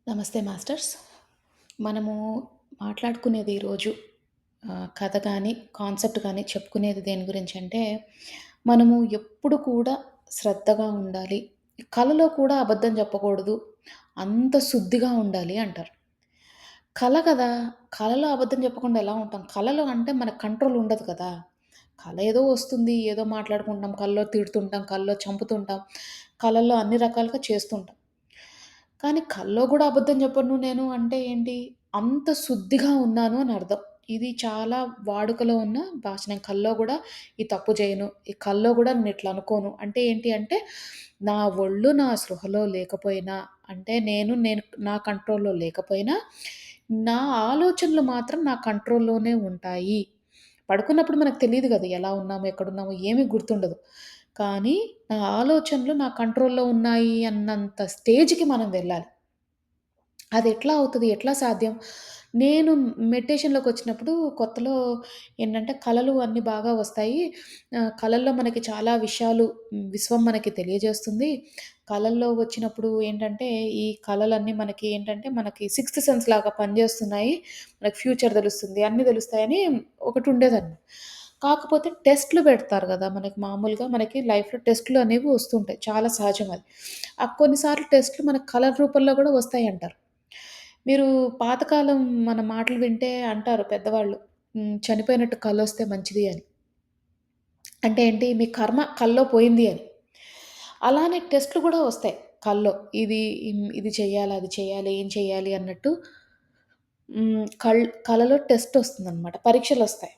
నమస్తే మాస్టర్స్. మనము మాట్లాడుకునేది ఈరోజు కథ కానీ, కాన్సెప్ట్ కానీ చెప్పుకునేది దేని గురించంటే, మనము ఎప్పుడు కూడా శ్రద్ధగా ఉండాలి. కలలో కూడా అబద్ధం చెప్పకూడదు. అంత శుద్ధిగా ఉండాలి అంటారు. కల కదా! కలలో అబద్ధం చెప్పకుండా ఎలా ఉంటాం? కలలో అంటే మన కంట్రోల్ ఉండదు కదా! కల ఏదో వస్తుంది. ఏదో మాట్లాడుకుంటాం. కల్లో తిడుతుంటాం. కల్లో చంపుతుంటాం. కలల్లో అన్ని రకాలుగా చేస్తుంటాం. కానీ కల్లో గూడా అబద్ధం చెప్పను నేను అంటే ఏంటి? అంత శుద్ధిగా ఉన్నాను అని అర్థం. ఇది చాలా వాడుకలో ఉన్న భాష. నేను కల్లో గూడా ఈ తప్పు చేయను. ఈ కల్లో గూడా నేనిట్లా అనుకోను. అంటే ఏంటి అంటే, నా ఒళ్ళు నా స్పృహలో లేకపోయినా, అంటే నేను నా కంట్రోల్‌లో లేకపోయినా, నా ఆలోచనలు మాత్రం నా కంట్రోల్‌లోనే ఉంటాయి. పడుకున్నప్పుడు మనకు తెలీదు గదా! ఎలా ఉన్నామో, ఎక్కడున్నామో ఏమీ గుర్తుండదు. కానీ నా ఆలోచనలు నా కంట్రోల్‌లో ఉన్నాయి అన్నంత స్టేజ్‌కి మనం వెళ్ళాలి. అదెట్లా అవుతది? ఎట్లా సాధ్యం? నేను మెడిటేషన్‌లోకొచ్చినప్పుడు కొత్తలో ఏంటంటే కలలు అన్నీ బాగా వస్తాయి. కలల్లో మనకి చాలా విషయాలు విశ్వం మనకి తెలియజేస్తుంది. కలల్లో వచ్చినప్పుడు ఏంటంటే, ఈ కలలన్నీ మనకి ఏంటంటే, మనకి సిక్స్త్ సెన్స్ లాగా పనిజేస్తున్నాయి. మనకు ఫ్యూచర్ తెలుస్తుంది. అన్నీ తెలుస్తాయని ఒకటుండేదన్నమాట. కాకపోతే టెస్ట్‌లు పెడతారు గదా! మనకి మామూలుగా మనకి లైఫ్‌లో టెస్ట్‌లు అనేవి వస్తుంటాయి. చాలా సహజం అది. కొన్నిసార్లు టెస్ట్‌లు మనకు కలర్ రూపంలో గూడా వస్తాయంటారు. మీరు పాతకాలం మన మాటలు వింటే అంటారు పెద్దవాళ్ళు. చనిపోయినట్టు కలొస్తే మంచిది అని. అంటే ఏంటి? మీ కర్మ కల్లో పోయింది అని. అలానే టెస్ట్‌లు గూడా వస్తాయి కల్లో. ఇది చేయాలి, అది చేయాలి, ఏం చేయాలి అన్నట్టు కలలో టెస్టొస్తుందనమాట. పరీక్షలొస్తాయి.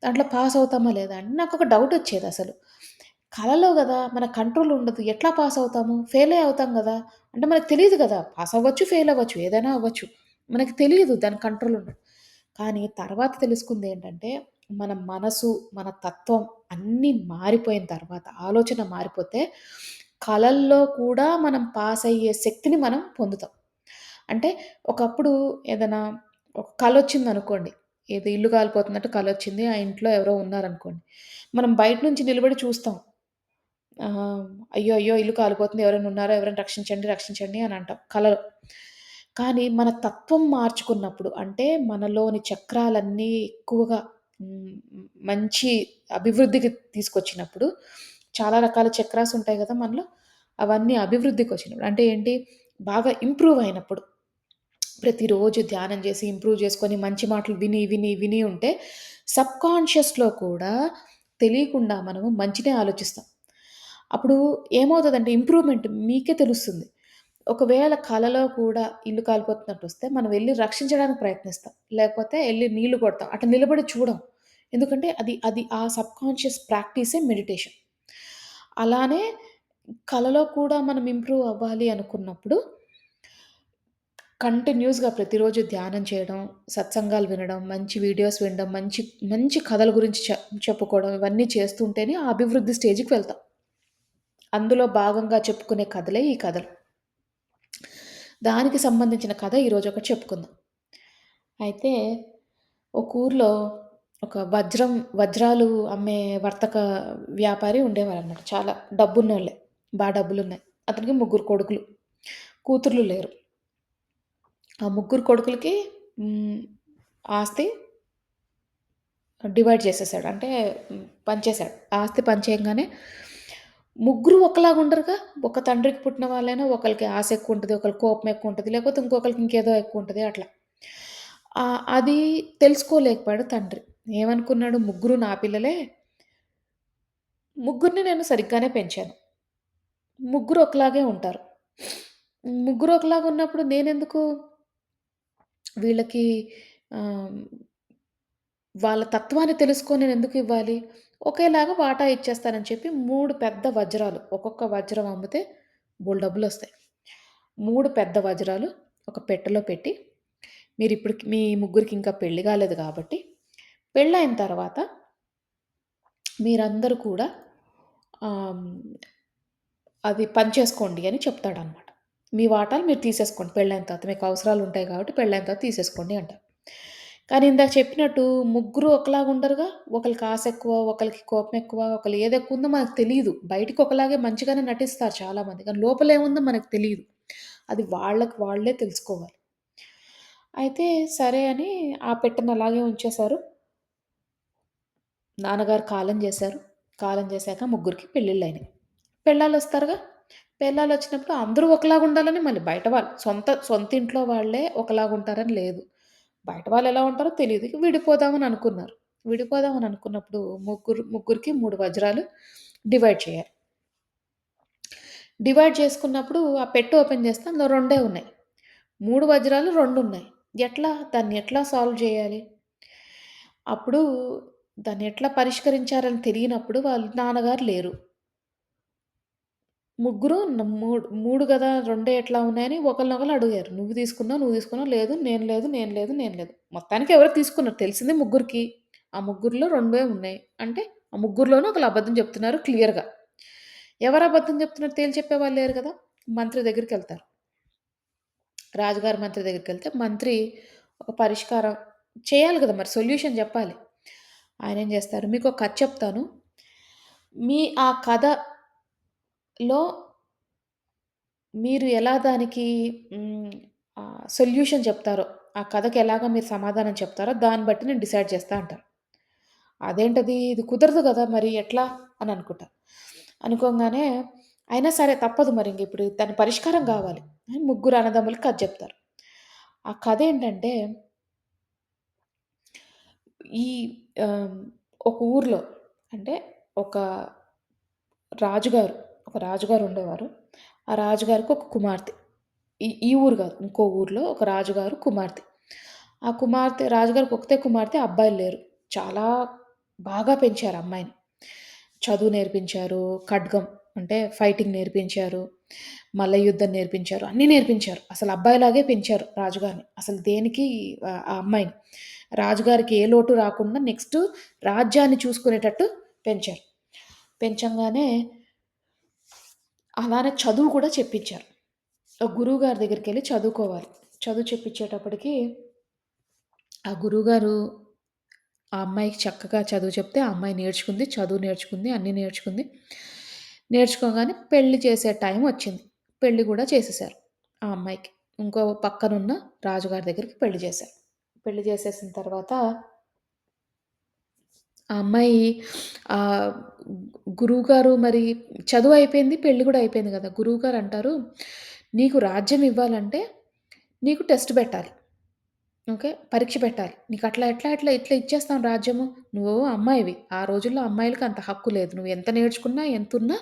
దాంట్లో పాస్ అవుతామా లేదా అని నాకొక డౌటొచ్చేదసలు. కలలో గదా! మన కంట్రోల్ ఉండదు. ఎట్లా పాస్ అవుతాము? ఫెయిలే అవుతాం గదా! అంటే మనకు తెలీదు గదా! పాస్ అవ్వచ్చు, ఫెయిల్ అవ్వచ్చు. ఏదైనా అవ్వచ్చు. మనకు తెలీదు దాని కంట్రోల్ ఉండదు. కానీ తర్వాత తెలుసుకుందేంటంటే, మన మనసు, మన తత్వం అన్నీ మారిపోయిన తర్వాత, ఆలోచన మారిపోతే, కలల్లో కూడా మనం పాస్ అయ్యే శక్తిని మనం పొందుతాం. అంటే ఒకప్పుడు ఏదైనా ఒక కలొచ్చిందనుకోండి. ఏదో ఇల్లు కాలిపోతున్నట్టు కలొచ్చింది. ఆ ఇంట్లో ఎవరో ఉన్నారనుకోండి. మనం బయట నుంచి నిలబడి చూస్తాం. ఆహ్, అయ్యో! అయ్యో! ఇల్లు కాలిపోతుంది. ఎవరైనా ఉన్నారా? ఎవరైనా రక్షించండి, రక్షించండి అని అంటాం కలలో. కానీ మన తత్వం మార్చుకున్నప్పుడు అంటే మనలోని చక్రాలన్నీ ఎక్కువగా హ్మ్, మంచి అభివృద్ధికి తీసుకొచ్చినప్పుడు చాలా రకాల చక్రాస్ ఉంటాయి గదా! మనలో. అవన్నీ అభివృద్ధికొచ్చినప్పుడు అంటే ఏంటి? బాగా ఇంప్రూవ్ అయినప్పుడు. ప్రతిరోజు ధ్యానం చేసి, ఇంప్రూవ్ చేసుకొని, మంచి మాటలు విని, విని, విని ఉంటే సబ్‌కాన్షియస్‌లో కూడా తెలియకుండా మనము మంచినే ఆలోచిస్తాం. అప్పుడు ఏమవుతదంటే ఇంప్రూవ్‌మెంట్ మీకే తెలుస్తుంది. ఒకవేళ కలలో కూడా ఇల్లు కాలిపోతున్నట్టొస్తే మనం వెళ్లి రక్షించడానికి ప్రయత్నిస్తాం. లేకపోతే ఎళ్లి నీళ్లు కొడతాం. అట్లా నిలబడి చూడం. ఎందుకంటే అది అది ఆ సబ్‌కాన్షియస్ ప్రాక్టీసే మెడిటేషన్. అలానే కలలో కూడా మనం ఇంప్రూవ్ అవ్వాలి అనుకున్నప్పుడు కంటిన్యూస్‌గా ప్రతిరోజు ధ్యానం చేయడం, సత్సంగాలు వినడం, మంచి వీడియోస్ వినడం, మంచి మంచి కథల గురించి చెప్పుకోవడం ఇవన్నీ చేస్తుంటేనే ఆ అభివృద్ధి స్టేజ్‌కి వెళ్తాం. అందులో భాగంగా చెప్పుకునే కథలే ఈ కథలు. దానికి సంబంధించిన కథ ఈరోజొకటి చెప్పుకుందాం. అయితే ఒక ఊర్లో ఒక వజ్రాలు అమ్మే వర్తక వ్యాపారి ఉండేవారనమాట. చాలా డబ్బున్నోళ్ళే. డబ్బులున్నాయి. అతనికి ముగ్గురు కొడుకులు. కూతుర్లు లేరు. ఆ ముగ్గురు కొడుకులకి హ్మ్. ఆస్తి డివైడ్ చేసేసాడు. అంటే పంచేసాడు. ఆస్తి పంచేయంగానే ముగ్గురు ఒకలాగా ఉండరుగా. ఒక తండ్రికి పుట్టిన వాళ్ళైనా ఒకళ్ళకి ఆశ ఎక్కువుంటది. ఒకళ్ళకి కోపం ఎక్కువుంటది. లేకపోతే ఇంకొకళ్ళకి ఇంకేదో ఎక్కువుంటది అట్లా. అది తెలుసుకోలేకపోయాడు తండ్రి. ఏమనుకున్నాడు ముగ్గురు నా పిల్లలే. ముగ్గురిని నేను సరిగ్గానే పెంచాను. ముగ్గురు ఒకలాగే ఉంటారు. ముగ్గురు ఒకలాగా ఉన్నప్పుడు నేనెందుకు వీళ్ళకి ఆహ్, వాళ్ళ తత్వాన్ని తెలుసుకొని నేనెందుకివ్వాలి? ఒకేలాగా వాటా ఇచ్చేస్తానని చెప్పి 3 పెద్ద వజ్రాలు, ఒక్కొక్క వజ్రం అమ్మితే బోలెడు డబ్బులొస్తాయి. 3 పెద్ద వజ్రాలు ఒక పెట్టెలో పెట్టి, మీరిప్పటికి మీ ముగ్గురికి ఇంకా పెళ్లి కాలేదు కాబట్టి, పెళ్ళైన తర్వాత మీరందరూ కూడా ఆహ్, అది పంచేసుకోండి అని చెప్తాడనమాట. మీ వాటాలు మీరు తీసేసుకోండి పెళ్ళైన తర్వాత. మీకు అవసరాలుంటాయి కాబట్టి పెళ్ళైన తర్వాత తీసేసుకోండి అంటారు. కానీ ఇందాక చెప్పినట్టు ముగ్గురు ఒకలాగా ఉండరుగా. ఒకళ్ళకి ఆశ ఎక్కువ, ఒకళ్ళకి కోపం ఎక్కువ, ఒకళ్ళు ఏదెక్కువుందో మనకు తెలీదు. బయటికి ఒకలాగే మంచిగానే నటిస్తారు చాలామంది. కానీ లోపల ఏముందో మనకు తెలీదు. అది వాళ్ళకి వాళ్ళే తెలుసుకోవాలి. అయితే సరే అని ఆ పెట్టెను అలాగే ఉంచేశారు. నాన్నగారు కాలం చేశారు. కాలం చేశాక ముగ్గురికి పెళ్ళిళ్ళయినాయి. పెళ్ళాలొస్తారుగా. పెళ్ళాలొచ్చినప్పుడు అందరూ ఒకలాగుండాలని మళ్ళీ బయట వాళ్ళు సొంత ఇంట్లో వాళ్ళే ఒకలాగుంటారని లేదు. బయట వాళ్ళెలా ఉంటారో తెలీదు. ఇక విడిపోదామని అనుకున్నారు. విడిపోదామని అనుకున్నప్పుడు ముగ్గురికి 3 వజ్రాలు డివైడ్ చేయాలి. డివైడ్ చేసుకున్నప్పుడు ఆ పెట్టె ఓపెన్ చేస్తే అందులో రెండే ఉన్నాయి. 3 వజ్రాలు 2 ఉన్నాయి. దాన్ని ఎట్లా సాల్వ్ చేయాలి? అప్పుడు దాన్ని ఎట్లా పరిష్కరించారని తెలియనప్పుడు వాళ్ళ నాన్నగారు లేరు. ముగ్గురు 3 గదా! రెండే ఎట్లా ఉన్నాయని ఒకళ్ళనొకళ్ళు అడిగారు. నువ్వు తీసుకున్నావు. లేదు, నేను లేదు, నేను లేదు, నేను లేదు. మొత్తానికి ఎవరో తీసుకున్నారు. తెలిసింది ముగ్గురికి. ఆ ముగ్గురిలో రెండే ఉన్నాయి. అంటే ఆ ముగ్గురిలోనూ ఒకళ్ళు అబద్ధం చెప్తున్నారు క్లియర్‌గా. ఎవరు అబద్ధం చెప్తున్నారు తేల్చి చెప్పేవాళ్ళు లేరు కదా! మంత్రి దగ్గరికెళ్తారు. రాజుగారి మంత్రి దగ్గరికెళ్తే మంత్రి ఒక పరిష్కారం చేయాలి గదా! మరి సొల్యూషన్ జెప్పాలి. ఆయనేం జేస్తారు, మీకో కథ చెప్తాను. మీ ఆ కథలో మీరు ఎలా దానికి సొల్యూషన్ చెప్తారో, ఆ కథకి ఎలాగా మీరు సమాధానం చెప్తారో దాన్ని బట్టి నేను డిసైడ్ చేస్తా అంటారు. అదేంటది? ఇది కుదరదు గదా! మరి ఎట్లా? అని అనుకుంటా. అనుకోంగానే అయినా సరే తప్పదు మరి ఇంక ఇప్పుడు దాని పరిష్కారం గావాలి అని ముగ్గురు అన్నదమ్ములకి కథ జెప్తారు. ఆ కథేంటంటే ఈ ఆహ్, ఒక ఊర్లో అంటే ఒక రాజుగారు, ఒక రాజుగారు ఉండేవారు. ఆ రాజుగారికి ఒక కుమార్తె. ఈ ఊరు గాదు. ఇంకో ఊర్లో ఒక రాజుగారు కుమార్తె. ఆ కుమార్తె రాజుగారికి ఒకతే కుమార్తె, అబ్బాయిలు లేరు. చాలా బాగా పెంచారు అమ్మాయిని. చదువు నేర్పించారు, ఖడ్గం అంటే ఫైటింగ్ నేర్పించారు, మల్లయుద్ధం నేర్పించారు, అన్నీ నేర్పించారు. అసలు అబ్బాయిలాగే పెంచారు రాజుగారిని. అసలు దేనికి ఆ అమ్మాయిని. రాజుగారికి ఏ లోటు రాకుండా నెక్స్ట్ రాజ్యాన్ని చూసుకునేటట్టు పెంచారు. పెంచంగానే అలానే చదువు కూడా చెప్పించారు. ఒక గురువుగారి దగ్గరికెళ్ళి చదువుకోవాలి. చదువు చెప్పించేటప్పటికి ఆ గురువుగారు ఆ అమ్మాయికి చక్కగా చదువు చెప్తే ఆ అమ్మాయి నేర్చుకుంది. చదువు నేర్చుకుంది. అన్నీ నేర్చుకుంది. నేర్చుకోగానే పెళ్లి చేసే టైం వచ్చింది. పెళ్లి గూడా చేసేసారు ఆ అమ్మాయికి. ఇంకో పక్కనున్న రాజుగారి దగ్గరికి పెళ్లి చేశారు. పెళ్లి చేసేసిన తర్వాత ఆ అమ్మాయి ఆహ్, గురువుగారు మరి చదువయిపోయింది. పెళ్లి గూడా అయిపోయింది గదా! గురువుగారంటారు, "నీకు రాజ్యం ఇవ్వాలంటే నీకు టెస్ట్ పెట్టాలి." ఓకే. పరీక్ష పెట్టాలి. నీకట్లా ఎట్లా ఇట్లా ఇచ్చేస్తాం రాజ్యము. నువ్వు అమ్మాయివి. ఆ రోజుల్లో అమ్మాయిలకి అంత హక్కు లేదు. నువ్వు ఎంత నేర్చుకున్నా, ఎంతున్నా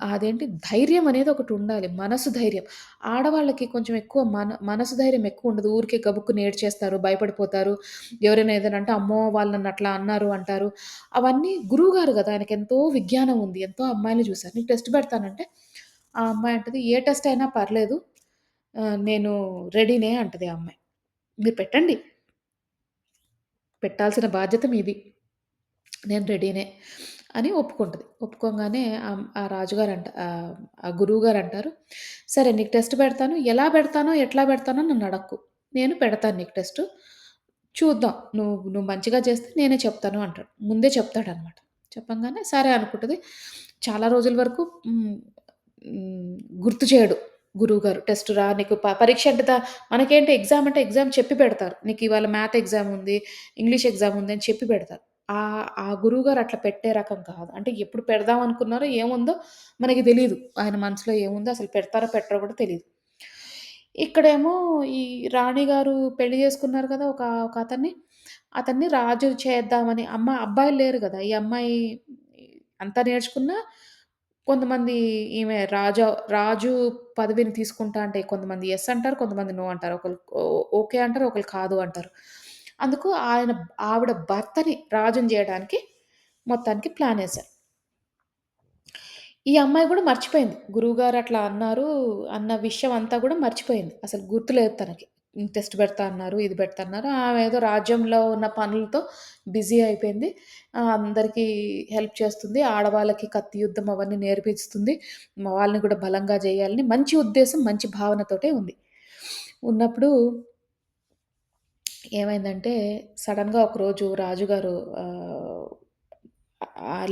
అదేంటి ధైర్యం అనేది ఒకటుండాలి. మనసు ధైర్యం. ఆడవాళ్ళకి కొంచెం ఎక్కువ మనసు ధైర్యం ఎక్కువుండదు. ఊరికే గబుక్కున ఏడ్చేస్తారు, భయపడిపోతారు. ఎవరైనా ఏదైనా అంటే, అమ్మో! వాళ్ళు నన్నట్లా అన్నారు అంటారు. అవన్నీ గురువుగారు గదా! ఆయనకెంతో విజ్ఞానం ఉంది. ఎంతో అమ్మాయిల్ని చూసారు. నీకు టెస్ట్ పెడతానంటే, ఆ అమ్మాయి అంటది, "ఏ టెస్ట్ అయినా పర్లేదు. నేను రెడీనే" అంటది ఆ అమ్మాయి. మీరు పెట్టండి. పెట్టాల్సిన బాధ్యత మీది. నేను రెడీనే అని ఒప్పుకుంటది. ఒప్పుకోంగానే ఆ రాజుగారంట ఆ గురువుగారంటారు, "సరే నీకు టెస్ట్ పెడతాను. ఎలా పెడతానో, ఎట్లా పెడతానో నన్నడక్కు. నేను పెడతాను నీకు టెస్టు. చూద్దాం. నువ్వు మంచిగా చేస్తే నేనే చెప్తాను" అంటాడు. ముందే చెప్తాడనమాట. చెప్పంగానే సరే అనుకుంటది. చాలా రోజుల వరకు హ్మ్, హ్మ్, గుర్తు చేయడు గురువుగారు. టెస్ట్ రా నీకు పరీక్ష అంటే మనకేంటి ఎగ్జామ్ అంటే ఎగ్జామ్ చెప్పి పెడతారు. నీకివాళ మ్యాథ్ ఎగ్జామ్ ఉంది, ఇంగ్లీష్ ఎగ్జామ్ ఉంది అని చెప్పి పెడతారు. ఆ గురువుగారు అట్లా పెట్టే రకం కాదు. అంటే ఎప్పుడు పెడదాం అనుకున్నారో ఏముందో మనకి తెలీదు. ఆయన మనసులో ఏముందో అసలు పెడతారో పెట్టరో కూడా తెలీదు. ఇక్కడేమో ఈ రాణి గారు పెళ్లి చేసుకున్నారు కదా! ఒకతన్ని. అతన్ని రాజు చేద్దామని అబ్బాయిలు లేరు గదా! ఈ అమ్మాయి అంతా నేర్చుకున్నా కొంతమంది ఈమె రాజు పదవిని తీసుకుంటా అంటే కొంతమంది యెస్ అంటారు. కొంతమంది నో అంటారు. ఒకళ్ళు ఓకే అంటారు. ఒకళ్ళు కాదు అంటారు. అందుకు ఆవిడ భర్తని రాజుని జేయడానికి మొత్తానికి ప్లానేశారు. ఈ అమ్మాయి గూడా మర్చిపోయింది. గురువుగారు అట్లా అన్నారు అన్న విషయం అంతా గూడా మర్చిపోయింది. అసలు గుర్తులేదు తనకి. టెస్ట్ పెడతా అన్నారు, ఇది పెడతా అన్నారు. ఆమె ఏదో రాజ్యంలో ఉన్న పనులతో బిజీ అయిపోయింది. అందరికీ హెల్ప్ చేస్తుంది. ఆడవాళ్ళకి కత్తి యుద్ధం అవన్నీ నేర్పిస్తుంది. వాళ్ళని గూడా బలంగా జేయాలని మంచి ఉద్దేశం, మంచి భావనతోటే ఉంది. ఉన్నప్పుడు ఏమైందంటే సడెన్‌గా ఒకరోజు రాజుగారు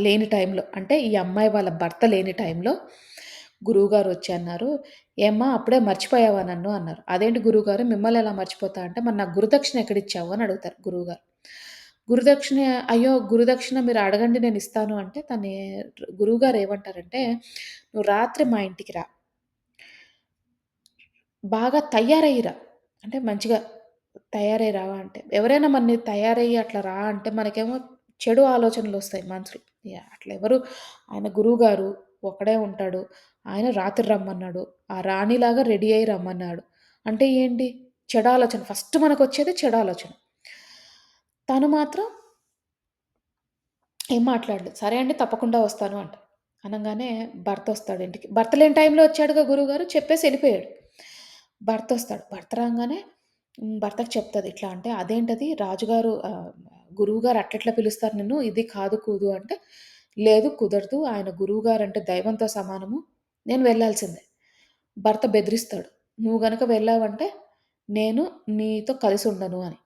లేని టైంలో అంటే ఈ అమ్మాయి వాళ్ళ భర్త లేని టైంలో గురువుగారొచ్చి అన్నారు, "ఏమ్మా అప్పుడే మర్చిపోయావా నన్ను" అన్నారు. "అదేంటి గురువుగారు మిమ్మల్ని ఎలా మర్చిపోతా" అంటే, "మరి నాకు గురుదక్షిణ ఎక్కడిచ్చావు" అని అడుగుతారు గురువుగారు. గురుదక్షిణ అయ్యో! గురుదక్షిణ మీరు అడగండి నేనిస్తాను అంటే గురువుగారు ఏమంటారంటే, "నువ్వు రాత్రి మా ఇంటికి రా. బాగా తయారయ్యి రా." అంటే మంచిగా తయారయ్యి రావా అంటే, ఎవరైనా మనని తయారయ్యి అట్లా రా అంటే మనకేమో చెడు ఆలోచనలొస్తాయి మనసులో. అట్లా ఎవరు ఆయన గురువుగారు ఒక్కడే ఉంటాడు. ఆయన రాత్రి రమ్మన్నాడు. ఆ రాణిలాగా రెడీ అయ్యి రమ్మన్నాడు. అంటే ఏంటి? చెడాలోచన. ఫస్ట్ మనకొచ్చేది చెడాలోచన. తను మాత్రం ఏం మాట్లాడలేదు. సరే అండి తప్పకుండా వస్తాను అంట. అనంగానే భర్తొస్తాడు ఇంటికి. భర్త లేని టైంలో వచ్చాడుగా గురువుగారు చెప్పేసి ఎళ్ళిపోయాడు. భర్తొస్తాడు. భర్త రాంగానే భర్తకి చెప్తది. ఇట్లా అంటే, "అదేంటది రాజుగారు గురువుగారు అట్లెట్లా పిలుస్తారు నిన్ను? ఇది కాదు కూదు" అంటే, "లేదు కుదరదు. ఆయన గురువుగారంటే దైవంతో సమానము. నేను వెళ్ళాల్సిందే." భర్త బెదిరిస్తాడు. "నువ్వు గనక వెళ్ళావంటే నేను నీతో కలిసుండను" అని.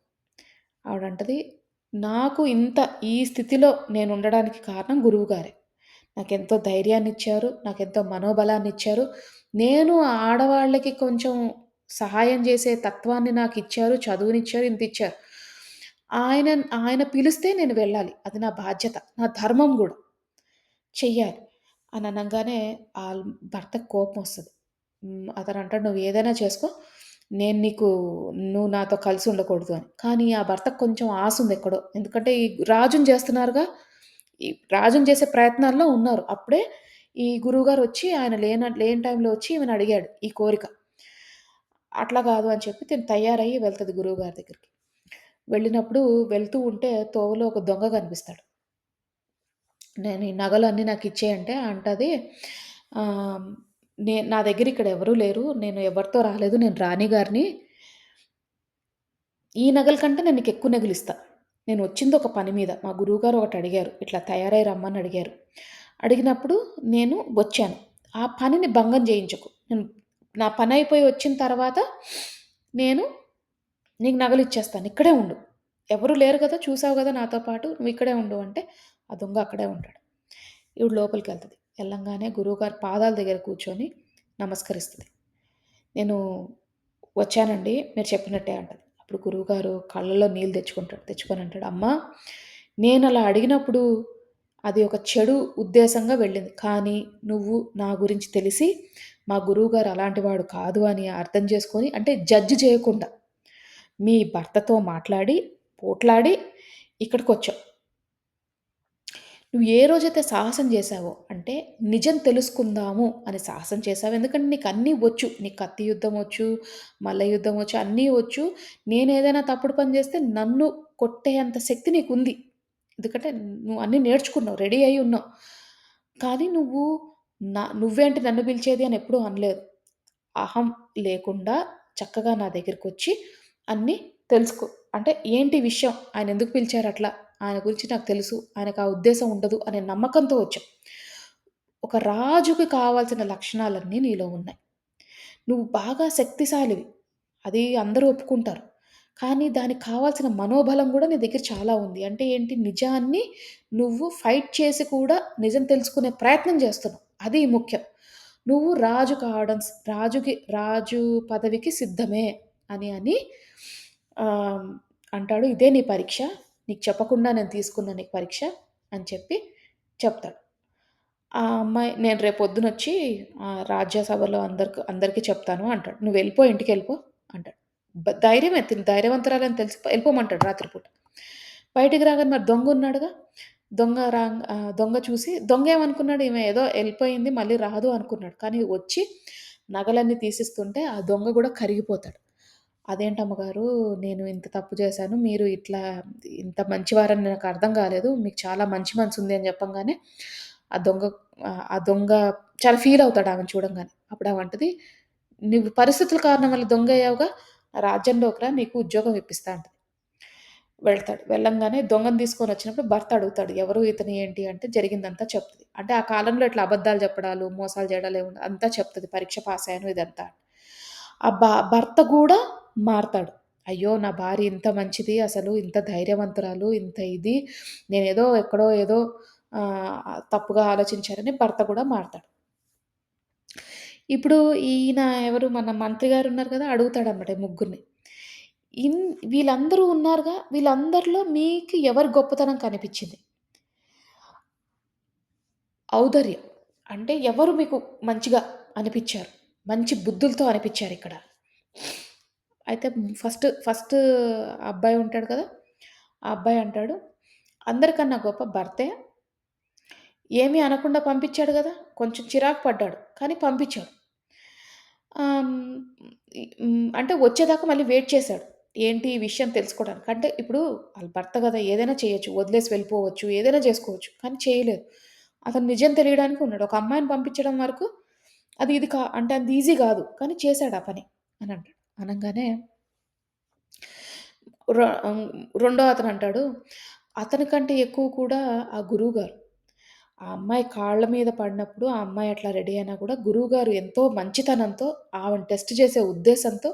ఆవిడంటది, "నాకు ఈ స్థితిలో నేనుండడానికి కారణం గురువుగారే. నాకెంతో ధైర్యాన్నిచ్చారు. నాకెంతో మనోబలాన్నిచ్చారు. నేను ఆడవాళ్ళకి కొంచెం సహాయం జేసే తత్వాన్ని నాకిచ్చారు. చదువునిచ్చారు. ఇంతిచ్చారు. ఆయన ఆయన పిలిస్తే నేను వెళ్ళాలి. అది నా బాధ్యత. నా ధర్మం గూడా. చెయ్యాలి." అని అనంగానే భర్తకి కోపమొస్తది. అతనంటాడు, "నువ్వేదైనా చేసుకో. నేను నీకు నువ్వు నాతో కలిసి ఉండకూడదు" అని. కానీ ఆ భర్తకు కొంచెం ఆసుంది ఎక్కడో. ఎందుకంటే ఈ రాజుని చేస్తున్నారుగా. ఈ రాజుని చేసే ప్రయత్నాల్లో ఉన్నారు. అప్పుడే ఈ గురువుగారొచ్చి ఆయన లేని టైంలో వచ్చి ఈమెను అడిగాడు ఈ కోరిక. అట్లా కాదు అని చెప్పి తిను తయారయ్యి వెళ్తది గురువుగారి దగ్గరికి. వెళ్ళినప్పుడు వెళ్తూ ఉంటే తోవలో ఒక దొంగ కనిపిస్తాడు. నేను ఈ నగలన్నీ నాకిచ్చేయంటే అంటది ఆహ్, నా దగ్గర ఇక్కడ ఎవరు లేరు. నేను ఎవరితో రాలేదు. నేను రాణిగారిని. ఈ నగల కంటే నేను నీకెక్కువ నగలిస్తా. నేనొచ్చింది ఒక పని మీద. మా గురువుగారు ఒకటడిగారు. ఇట్లా తయారై రమ్మని అడిగారు. అడిగినప్పుడు నేను వచ్చాను. ఆ పనిని భంగం చేయించకు. నా పనయిపోయి వచ్చిన తర్వాత నేను నీకు నగలిచ్చేస్తాను. ఇక్కడే ఉండు. ఎవరు లేరు గదా! చూసావు గదా! నాతో పాటు. నువ్విక్కడే ఉండు అంటే, ఆ దొంగ అక్కడే ఉంటాడు. ఈవిడ లోపలికెళ్తది. ఎళ్ళంగానే గురువుగారి పాదాల దగ్గర కూర్చొని నమస్కరిస్తది. నేను వచ్చానండి మీరు చెప్పినట్టే అంటది. అప్పుడు గురువుగారు కళ్ళలో నీళ్ళు తెచ్చుకుంటాడు. తెచ్చుకొని అంటాడు, "అమ్మా! నేనలా అడిగినప్పుడు అది ఒక చెడు ఉద్దేశంగా వెళ్ళింది. కానీ నువ్వు నా గురించి తెలిసి మా గురువుగారు అలాంటి వాడు కాదు అని అర్థం చేసుకొని అంటే జడ్జ్ చేయకుండా మీ భర్తతో మాట్లాడి, పోట్లాడి ఇక్కడికొచ్చావు. నువ్వు ఏ రోజైతే సాహసం చేశావో, అంటే నిజం తెలుసుకుందాము అని సాహసం చేశావో, ఎందుకంటే నీకన్నీ వచ్చు. నీకు కత్తి యుద్ధం వచ్చు, మల్ల యుద్ధం వచ్చు, అన్నీ వచ్చు. నేనేదైనా తప్పుడు పని చేస్తే నన్ను కొట్టేంత శక్తి నీకుంది. ఎందుకంటే నువ్వు అన్నీ నేర్చుకున్నావు. రెడీ అయ్యి ఉన్నావు. కానీ నువ్వేంటి నన్ను పిలిచేది అని ఎప్పుడూ అనలేదు. అహం లేకుండా చక్కగా నా దగ్గరకొచ్చి అన్నీ తెలుసుకో. అంటే ఏంటి విషయం? ఆయనెందుకు పిలిచారట్లా? ఆయన గురించి నాకు తెలుసు. ఆయనకు ఆ ఉద్దేశ్యం ఉండదు అనే నమ్మకంతో వచ్చావు. ఒక రాజుకి కావాల్సిన లక్షణాలన్నీ నీలో ఉన్నాయి. నువ్వు బాగా శక్తిశాలివి. అది అందరూ ఒప్పుకుంటారు. కానీ దానికి కావాల్సిన మనోబలం గూడా నీ దగ్గర చాలా ఉంది. అంటే ఏంటి నిజాన్ని నువ్వు ఫైట్ చేసి కూడా నిజం తెలుసుకునే ప్రయత్నం చేస్తున్నావు. అది ముఖ్యం. నువ్వు రాజు కావడం రాజు పదవికి సిద్ధమే అని ఆహ్, అంటాడు. "ఇదే నీ పరీక్ష. నీకు చెప్పకుండా నేను తీసుకున్న నీ పరీక్ష" అని చెప్పి చెప్తాడు. ఆ అమ్మాయి నేను రేపొద్దునొచ్చి రాజ్యసభలో అందరికి చెప్తాను అంటాడు. "నువ్వెళ్ళిపో ఇంటికెళ్ళిపో" అంటాడు. ధైర్యమే తిను ధైర్యవంతురాలని తెలిసి ఎళ్ళిపోమంటాడు రాత్రి పూట. బయటికి రాగానే మరి దొంగున్నాడుగా. దొంగ చూసి దొంగేమనుకున్నాడు ఈమె ఏదో ఎళ్ళిపోయింది మళ్ళీ రాదు అనుకున్నాడు. కానీ వచ్చి నగలన్నీ తీసిస్తుంటే ఆ దొంగ గూడా కరిగిపోతాడు. "అదేంటమ్మగారు నేను ఇంత తప్పు చేశాను. మీరు ఇంత మంచివారని నాకర్థం కాలేదు. మీకు చాలా మంచి మనసుంది" అని చెప్పంగానే ఆ దొంగ చాలా ఫీలవుతాడు ఆమెను చూడంగానే. అప్పుడామె అంటది, "నువ్వు పరిస్థితుల కారణం వల్ల దొంగయ్యావుగా, నా రాజ్యంలోకి రా నీకు ఉద్యోగం ఇప్పిస్తా" అంటది. వెళ్తాడు. వెళ్ళంగానే దొంగని తీసుకొనొచ్చినప్పుడు భర్త అడుగుతాడు. ఎవరు ఇతను ఏంటి అంటే జరిగిందంతా చెప్తది. అంటే ఆ కాలంలో ఇట్లా అబద్ధాలు చెప్పడాలు, మోసాలు చేయడాలు అంతా చెప్తది. పరీక్ష పాస్ అయ్యాను ఇదంతా. ఆ భర్త గూడా మారతాడు. అయ్యో! నా భార్య ఇంత మంచిది అసలు ఇంత ధైర్యవంతురాలు, ఇంత ఇది నేనేదో ఎక్కడో ఏదో తప్పుగా ఆలోచించానని భర్త గూడా మారతాడు. ఇప్పుడు ఈయన ఎవరు మన మంత్రి గారున్నారు కదా! అడుగుతాడన్నమాట ఈ ముగ్గురిని. ఇన్ వీళ్ళందరూ ఉన్నారుగా, వీళ్ళందరిలో మీకు ఎవరి గొప్పతనం కనిపిచ్చింది? ఔదార్యం. అంటే ఎవరు మీకు మంచిగా అనిపిచ్చారు? మంచి బుద్ధులతో అనిపిచ్చారిక్కడ? అయితే ఫస్ట్ ఫస్ట్ అబ్బాయి ఉంటాడు కదా! ఆ అబ్బాయి అంటాడు, "అందరికన్నా గొప్ప భర్తే. ఏమీ అనకుండా పంపించాడు గదా! కొంచెం చిరాకు పడ్డాడు. కానీ పంపించాడు." ఆహ్, అంటే వచ్చేదాకా మళ్ళీ వెయిట్ చేశాడు. ఏంటి ఈ విషయం తెలుసుకోవడానికి. అంటే ఇప్పుడు ఆళ్ళ భర్త గదా! ఏదైనా చేయొచ్చు. వదిలేసి వెళ్ళిపోవచ్చు. ఏదైనా జేసుకోవచ్చు. కానీ చేయలేదు. అతను నిజం తెలియడానికి ఉన్నాడు. ఒక అమ్మాయిని పంపించడం వరకు అది ఇది అంటే అంత ఈజీ గాదు. కానీ చేశాడు ఆ పని అని అంటాడు. అనంగానే ర హ్మ్. రెండో అతనంటాడు, అతనికంటే ఎక్కువ కూడా ఆ గురువుగారు. ఆ అమ్మాయి కాళ్ళ మీద పడినప్పుడు, ఆ అమ్మాయి అట్లా రెడీ అయినా కూడా గురువుగారు ఎంతో మంచితనంతో ఆమెను టెస్ట్ చేసే ఉద్దేశంతో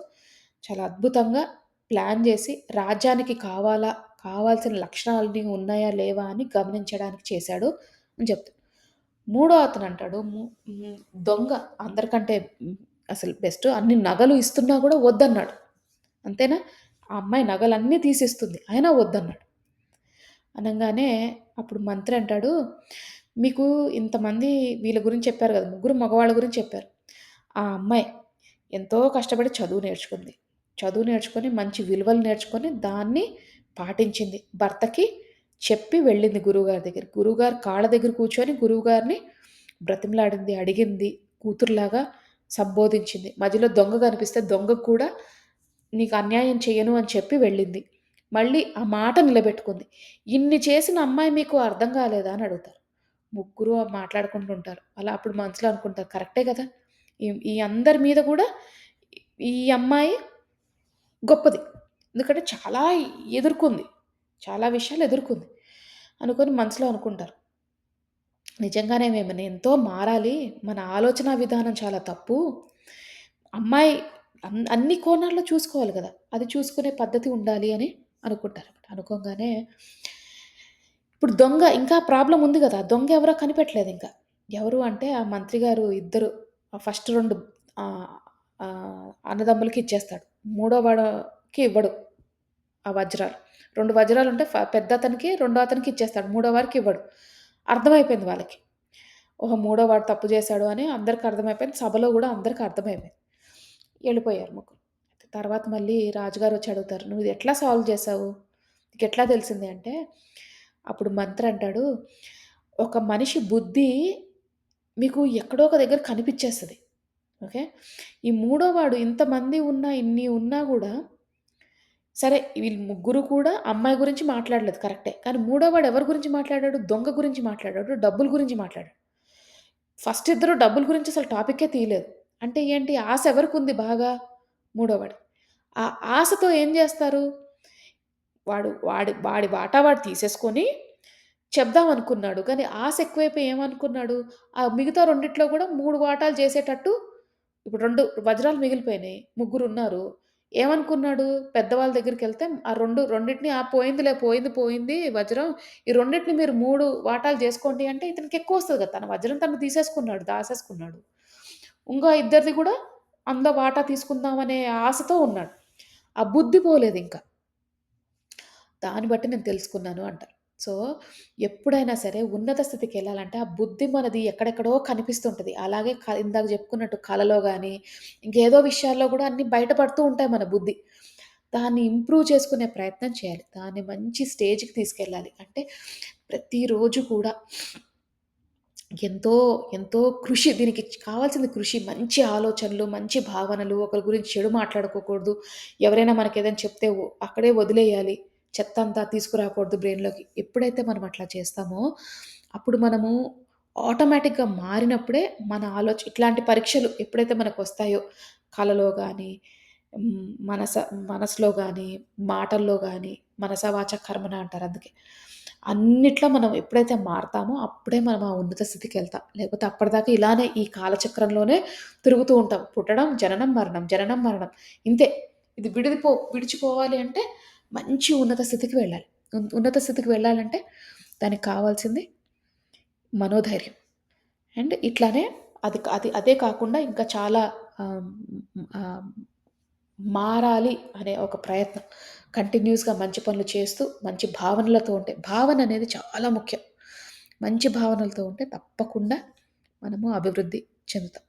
చాలా అద్భుతంగా ప్లాన్ జేసి రాజ్యానికి కావాల్సిన లక్షణాలన్నీ ఉన్నాయా? లేవా? అని గమనించడానికి చేశాడు అని చెప్తాడు. మూడో అతనంటాడు హ్మ్. దొంగ అందరికంటే అసలు బెస్ట్ అన్ని నగలు ఇస్తున్నా గూడా వద్దన్నాడు. అంతేనా? ఆ అమ్మాయి నగలన్నీ తీసిస్తుంది. అయినా వద్దన్నాడు. అనంగానే అప్పుడు మంత్రి అంటాడు, "మీకు ఇంతమంది వీళ్ళ గురించి చెప్పారు గదా! ముగ్గురు మగవాళ్ళ గురించి చెప్పారు. ఆ అమ్మాయి ఎంతో కష్టపడి చదువు నేర్చుకుంది. చదువు నేర్చుకొని మంచి విలువలు నేర్చుకొని దాన్ని పాటించింది. భర్తకి చెప్పి వెళ్ళింది గురువుగారి దగ్గరికి. గురువుగారి కాళ్ళ దగ్గర కూర్చొని గురువుగారిని బ్రతిమలాడింది, అడిగింది. కూతురులాగా సంబోధించింది. మధ్యలో దొంగ కనిపిస్తే దొంగకు కూడా నీకు అన్యాయం చెయ్యను అని చెప్పి వెళ్ళింది. మళ్ళీ ఆ మాట నిలబెట్టుకుంది. ఇన్ని చేసిన అమ్మాయి మీకు అర్థం కాలేదా అని అడుగుతారు. ముగ్గురు మాట్లాడుకుంటుంటారు. అలా అప్పుడు మనసులో అనుకుంటారు కరెక్టే కదా! ఈ ఈ అందరి మీద కూడా ఈ అమ్మాయి గొప్పది. ఎందుకంటే చాలా ఎదుర్కొంది. చాలా విషయాలు ఎదుర్కొంది. అనుకోని మనసులో అనుకుంటారు. నిజంగానే మేము ఎంతో మారాలి. మన ఆలోచనా విధానం చాలా తప్పు. అమ్మాయి అన్ని కోణాల్లో చూసుకోవాలి గదా! అది చూసుకునే పద్ధతి ఉండాలి అని అనుకుంటారన్నమాట. అనుకోంగానే ఇప్పుడు దొంగ ఇంకా ప్రాబ్లమ్ ఉంది గదా! దొంగ ఎవరో కనిపెట్టలేదింకా. ఎవరు అంటే ఆ మంత్రి గారు ఇద్దరు ఫస్ట్ 2 ఆహ్, అన్నదమ్ములకి ఇచ్చేస్తాడు. మూడో వాడికి ఇవ్వడు ఆ వజ్రాలు. 2 వజ్రాలుంటే పెద్దతనికి, రెండో అతనికి ఇచ్చేస్తాడు. మూడో వారికి ఇవ్వడు. అర్థమైపోయింది వాళ్ళకి. ఓహో! మూడో వాడు తప్పు చేశాడు అని అందరికి అర్థమైపోయింది. సభలో గూడా అందరికి అర్థమైపోయింది. ఎళ్ళిపోయారు ముగ్గురు. తర్వాత మళ్ళీ రాజుగారొచ్చి అడుగుతారు. "నువ్వు ఇది ఎట్లా సాల్వ్ చేశావు? నీకెట్లా తెలిసింది?" అంటే అప్పుడు మంత్రి అంటాడు, "ఒక మనిషి బుద్ధి మీకు ఎక్కడో ఒక దగ్గర కనిపిచ్చేస్తది. ఓకే. ఈ మూడో వాడు ఇంతమంది ఉన్నా, ఇన్ని ఉన్నా గూడా సరే వీళ్ళు ముగ్గురు కూడా అమ్మాయి గురించి మాట్లాడలేదు కరెక్టే. కానీ మూడో వాడు ఎవరి గురించి మాట్లాడాడు? దొంగ గురించి మాట్లాడాడు. డబ్బుల గురించి మాట్లాడాడు. ఫస్ట్ ఇద్దరు డబ్బుల గురించి అసలు టాపిక్కే తీయలేదు. అంటే ఏంటి ఆశ ఎవరికుంది బాగా? మూడో వాడికి. ఆ ఆశతో ఏం జేస్తారు? వాడి వాటా వాడు తీసేసుకొని చెప్దామనుకున్నాడు. కానీ ఆశ ఎక్కువైపోయి ఏమనుకున్నాడు? ఆ మిగతా రెండిట్లో గూడా 3 వాటాలు చేసేటట్టు ఇప్పుడు 2 వజ్రాలు మిగిలిపోయినాయి. ముగ్గురున్నారు. ఏమనుకున్నాడు? పెద్దవాళ్ళ దగ్గరికెళ్తే ఆ రెండిటిని పోయిందిలే పోయింది పోయింది వజ్రం. ఈ రెండిటిని మీరు 3 వాటాలు జేసుకోండి అంటే ఇతనికి ఎక్కువొస్తది కదా! తన వజ్రం తను తీసేసుకున్నాడు. దాసేసుకున్నాడు. ఇంకో ఇద్దరిది గూడా అందులో వాటా తీసుకుందాం అనే ఆశతో ఉన్నాడు. ఆ బుద్ధి పోలేదింక. దాన్ని బట్టి నేను తెలుసుకున్నాను అంటారు. సో, ఎప్పుడైనా సరే ఉన్నత స్థితికెళ్ళాలంటే ఆ బుద్ధి మనది ఎక్కడెక్కడో కనిపిస్తుంటది. అలాగే ఇందాక చెప్పుకున్నట్టు కళలో గాని, ఇంకేదో విషయాల్లో గూడా అన్నీ బయటపడుతూ ఉంటాయి మన బుద్ధి. దాన్ని ఇంప్రూవ్ చేసుకునే ప్రయత్నం చేయాలి. దాన్ని మంచి స్టేజ్‌కి తీసుకెళ్ళాలి. అంటే ప్రతిరోజు కూడా ఎంతో, ఎంతో కృషి దీనికి కావాల్సింది కృషి. మంచి ఆలోచనలు, మంచి భావనలు, ఒకరి గురించి చెడు మాట్లాడుకోకూడదు. ఎవరైనా మనకేదైనా చెప్తే అక్కడే వదిలేయాలి. చెత్తంతా తీసుకురాకూడదు బ్రెయిన్‌లోకి. ఎప్పుడైతే మనం అట్లా చేస్తామో, అప్పుడు మనము ఆటోమేటిక్‌గా మారినప్పుడే మన ఇట్లాంటి పరీక్షలు ఎప్పుడైతే మనకొస్తాయో, కలలో గానీ, మనసులో గానీ, మాటల్లో గానీ, మనసా వాచా కర్మణ అంటారు అందుకే. అన్నిట్లో మనం ఎప్పుడైతే మారతామో అప్పుడే మనం ఆ ఉన్నత స్థితికెళ్తాం. లేకపోతే అప్పటిదాకా ఇలానే ఈ కాలచక్రంలోనే తిరుగుతూ ఉంటాం. పుట్టడం, జననం, మరణం, జననం, మరణం ఇంతే. ఇది విడిచిపోవాలి అంటే మంచి ఉన్నత స్థితికి వెళ్ళాలి. ఉన్నత స్థితికి వెళ్ళాలంటే దానికి కావాల్సింది మనోధైర్యం. అండ్ ఇట్లానే అదే కాకుండా ఇంకా చాలా ఆహ్, ఆహ్, మారాలి అనే ఒక ప్రయత్నం. కంటిన్యూయస్‌గా మంచి పనులు చేస్తూ, మంచి భావనలతో ఉంటే భావన అనేది చాలా ముఖ్యం. మంచి భావనలతో ఉంటే తప్పకుండా మనము అభివృద్ధి చెందుతాం.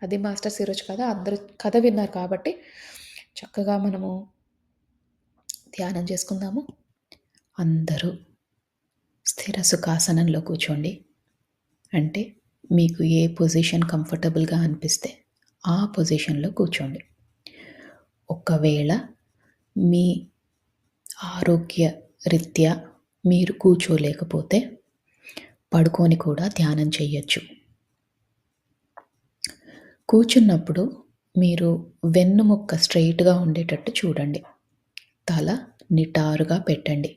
అది మాస్టర్స్ ఈరోజు కథ. అందరూ కథ విన్నారు కాబట్టి చక్కగా మనము ధ్యానం చేసుకుందాము. అందరూ స్థిర సుఖాసనంలో కూర్చోండి. అంటే మీకు ఏ పొజిషన్ కంఫర్టబుల్‌గా అనిపిస్తే ఆ పొజిషన్‌లో కూర్చోండి. ఒకవేళ మీ ఆరోగ్య రీత్యా మీరు కూర్చోలేకపోతే పడుకొని కూడా ధ్యానం చేయొచ్చు. కూర్చున్నప్పుడు మీరు వెన్నుముక్క స్ట్రెయిట్‌గా ఉండేటట్టు చూడండి. తల నిటారుగా పెట్టండి.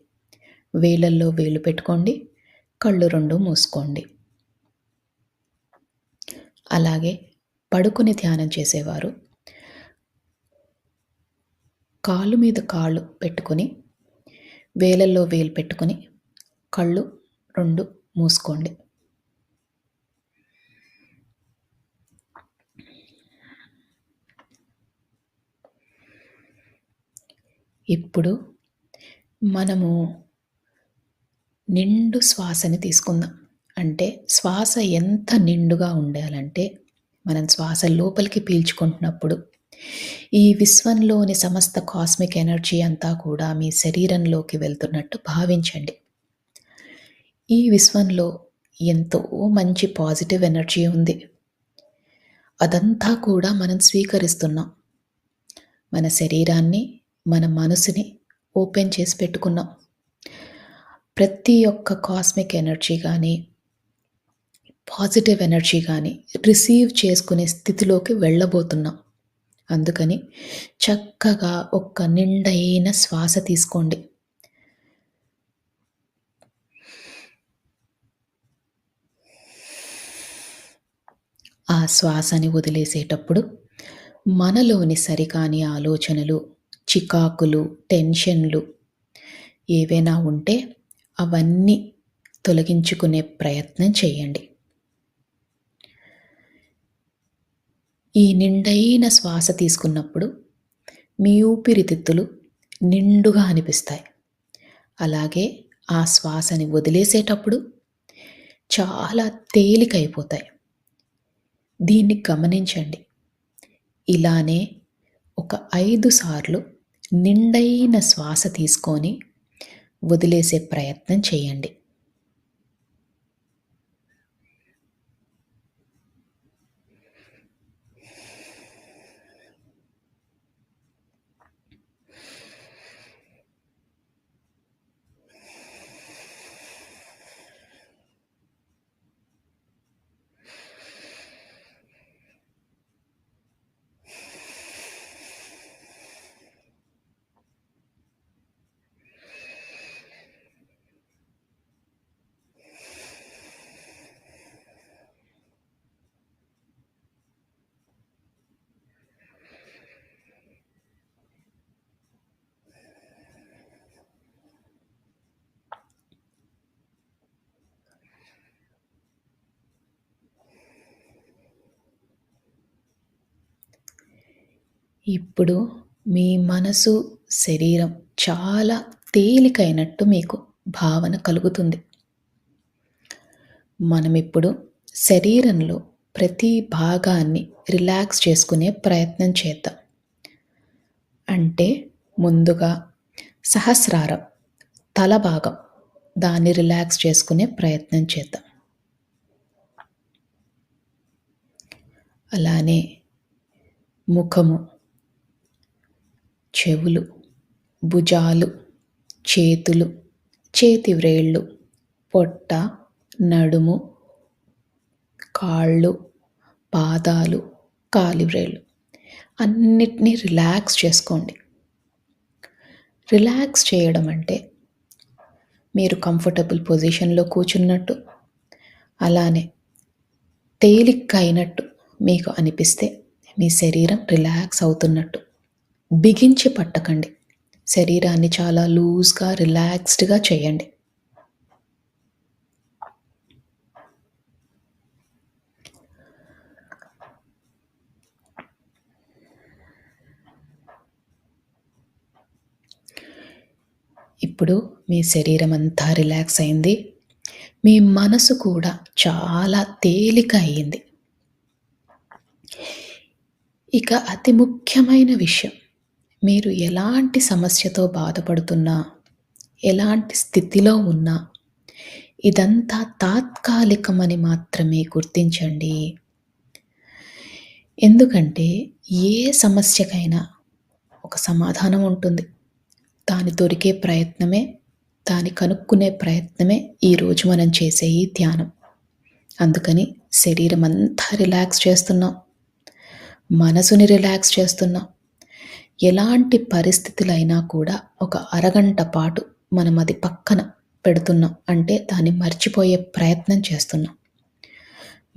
వేలల్లో వేలు పెట్టుకోండి. కళ్ళు 2 మూసుకోండి. అలాగే పడుకొని ధ్యానం చేసేవారు కాలు మీద కాళ్ళు పెట్టుకొని, వేలల్లో వేలు పెట్టుకొని, కళ్ళు 2 మూసుకోండి. ఇప్పుడు మనము నిండు శ్వాసని తీసుకుందాం. అంటే శ్వాస ఎంత నిండుగా ఉండాలంటే, మనం శ్వాస లోపలికి పీల్చుకుంటున్నప్పుడు, ఈ విశ్వంలోని సమస్త కాస్మిక్ ఎనర్జీ అంతా కూడా మీ శరీరంలోకి వెళ్తున్నట్టు భావించండి. ఈ విశ్వంలో ఎంతో మంచి పాజిటివ్ ఎనర్జీ ఉంది. అదంతా కూడా మనం స్వీకరిస్తున్నాం. మన శరీరాన్ని, మన మనసుని ఓపెన్ చేసి పెట్టుకున్నాం. ప్రతి ఒక్క కాస్మిక్ ఎనర్జీ గానీ, పాజిటివ్ ఎనర్జీ గానీ రిసీవ్ చేసుకునే స్థితిలోకి వెళ్ళబోతున్నాం. అందుకని చక్కగా ఒక్క నిండైన శ్వాస తీసుకోండి. ఆ శ్వాసని వదిలేసేటప్పుడు మనలోని సరికాని ఆలోచనలు, చికాకులు, టెన్షన్లు ఏవైనా ఉంటే అవన్నీ తొలగించుకునే ప్రయత్నం చేయండి. ఈ నిండైన శ్వాస తీసుకున్నప్పుడు మీ ఊపిరితిత్తులు నిండుగా అనిపిస్తాయి. అలాగే ఆ శ్వాసని వదిలేసేటప్పుడు చాలా తేలికైపోతాయి. దీన్ని గమనించండి. ఇలానే ఒక 5 సార్లు నిండైన శ్వాస తీసుకొని వదిలేసే ప్రయత్నం చేయండి. ఇప్పుడు మీ మనసు, శరీరం చాలా తేలికైనట్టు మీకు భావన కలుగుతుంది. మనమిప్పుడు శరీరంలో ప్రతి భాగాన్ని రిలాక్స్ చేసుకునే ప్రయత్నం చేద్దాం. అంటే ముందుగా సహస్రారం, తల భాగం దాన్ని రిలాక్స్ చేసుకునే ప్రయత్నం చేద్దాం. అలానే ముఖము, చెవులు, భుజాలు, చేతులు, చేతి వ్రేళ్ళు, పొట్ట, నడుము, కాళ్ళు, పాదాలు, కాలి వ్రేళ్ళు అన్నిటినీ రిలాక్స్ చేసుకోండి. రిలాక్స్ చేయడం అంటే మీరు కంఫర్టబుల్ పొజిషన్‌లో కూర్చున్నట్టు, అలానే తేలిగ్గా అయినట్టు మీకు అనిపిస్తే మీ శరీరం రిలాక్స్ అవుతున్నట్టు. బిగించి పట్టకండి. శరీరాన్ని చాలా లూజ్‌గా, రిలాక్స్డ్‌గా చేయండి. ఇప్పుడు మీ శరీరం అంతా రిలాక్స్ అయింది. మీ మనసు కూడా చాలా తేలిక అయింది. ఇక అతి ముఖ్యమైన విషయం, మీరు ఎలాంటి సమస్యతో బాధపడుతున్నా, ఎలాంటి స్థితిలో ఉన్నా, ఇదంతా తాత్కాలికమని మాత్రమే గుర్తించండి. ఎందుకంటే ఏ సమస్యకైనా ఒక సమాధానం ఉంటుంది. దాని దొరికే ప్రయత్నమే, దాన్ని కనుక్కునే ప్రయత్నమే ఈరోజు మనం చేసే ఈ ధ్యానం. అందుకని శరీరం అంతా రిలాక్స్ చేస్తున్నాం, మనసుని రిలాక్స్ చేస్తున్నాం. ఎలాంటి పరిస్థితులైనా కూడా ఒక అరగంట పాటు మనం అది పక్కన పెడుతున్నాం, అంటే దాన్ని మర్చిపోయే ప్రయత్నం చేస్తున్నాం.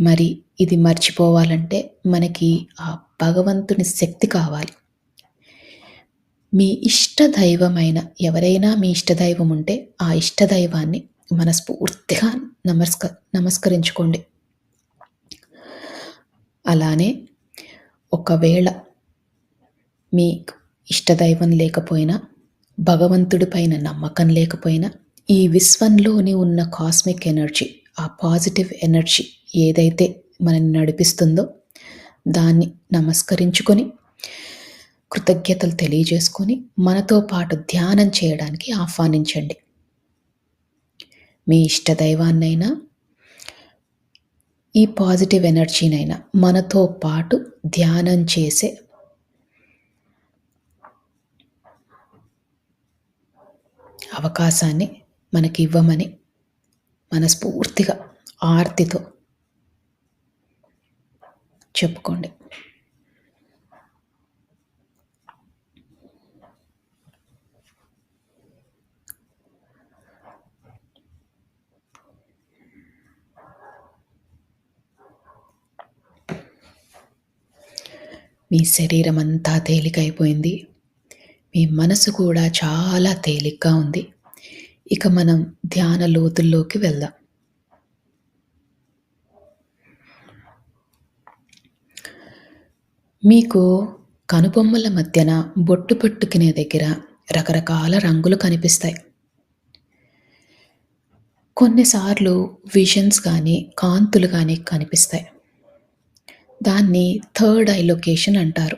మరి ఇది మర్చిపోవాలంటే మనకి ఆ భగవంతుని శక్తి కావాలి. మీ ఇష్టదైవమైన, ఎవరైనా మీ ఇష్టదైవం ఉంటే ఆ ఇష్టదైవాన్ని మనస్ఫూర్తిగా నమస్కరించుకోండి. అలానే ఒకవేళ మీ ఇష్టదైవం లేకపోయినా, భగవంతుడి పైన నమ్మకం లేకపోయినా, ఈ విశ్వంలోని ఉన్న కాస్మిక్ ఎనర్జీ, ఆ పాజిటివ్ ఎనర్జీ ఏదైతే మనల్ని నడిపిస్తుందో దాన్ని నమస్కరించుకొని, కృతజ్ఞతలు తెలియజేసుకొని మనతో పాటు ధ్యానం చేయడానికి ఆహ్వానించండి. మీ ఇష్టదైవాన్నైనా, ఈ పాజిటివ్ ఎనర్జీనైనా మనతో పాటు ధ్యానం చేసే అవకాశాన్ని మనకి ఇవ్వమని మనస్ఫూర్తిగా ఆర్తితో చెప్పుకోండి. మీ శరీరం అంతా తేలికైపోయింది. మీ మనసు కూడా చాలా తేలిగ్గా ఉంది. ఇక మనం ధ్యాన లోతుల్లోకి వెళ్దాం. మీకు కనుబొమ్మల మధ్యన బొట్టు పెట్టుకునే దగ్గర రకరకాల రంగులు కనిపిస్తాయి. కొన్నిసార్లు విజన్స్ కానీ, కాంతులు కానీ కనిపిస్తాయి. దాన్ని థర్డ్ ఐ లొకేషన్ అంటారు.